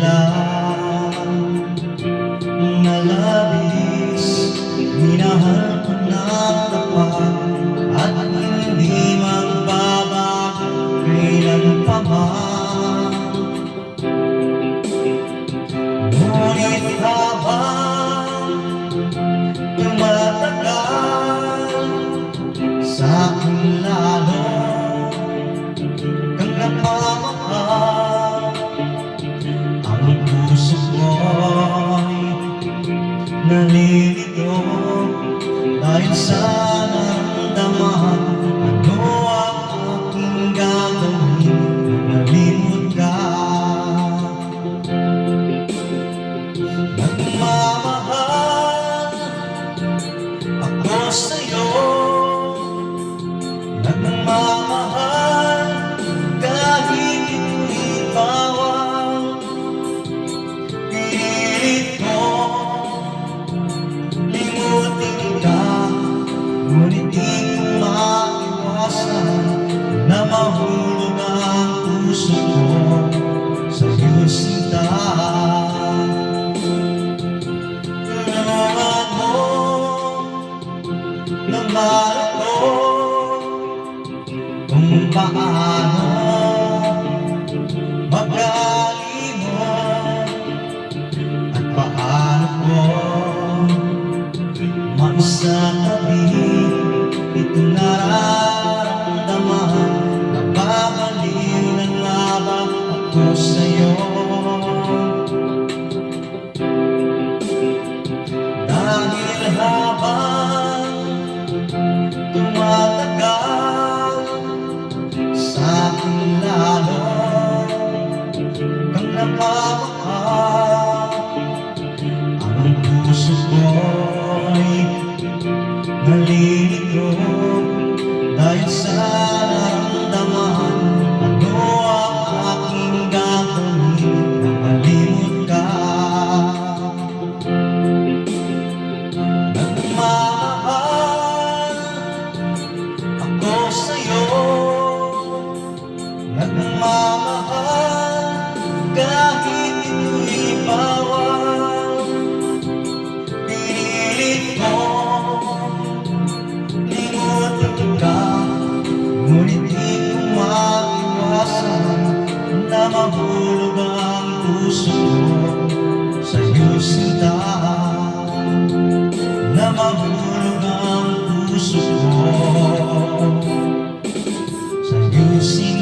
lang na labis, minahal ko na tapat at hindi magbabago kailan pa man. Ngunit habang tumatagal, sa akin lalo kang napamahal. Ang puso ko'y nalilito dahil sa naramdaman. Ano ang aking gagawin kung nalimot ka? Nagmamahal ako sa'yo, nagmamahal kahit ito'y bawal. Pilit ko limutin ka, ngunit di ko maiwasan na mahulog ang puso ko sa'yo, sinta. Tulungan mo na mahal ko kung paano magkalimot at paano ko maisabi itong nararamdaman. Nababaliw na nga ba ako sa'yo? Dahil habang tumatagal, sa akin lalo kang napamahal. Ang puso ko'y nalilito dahil sa naramdaman. Ano ang aking gagawin kung malimot ka? Nagmamahal ako sa'yo, nagmamahal kahit ito'y bawal. Pinilit ko limutin ka, ngunit di ko maiwasan na mahulog ang puso ko sa'yo, sinta. Na mahulog ang puso ko sa'yo, sinta.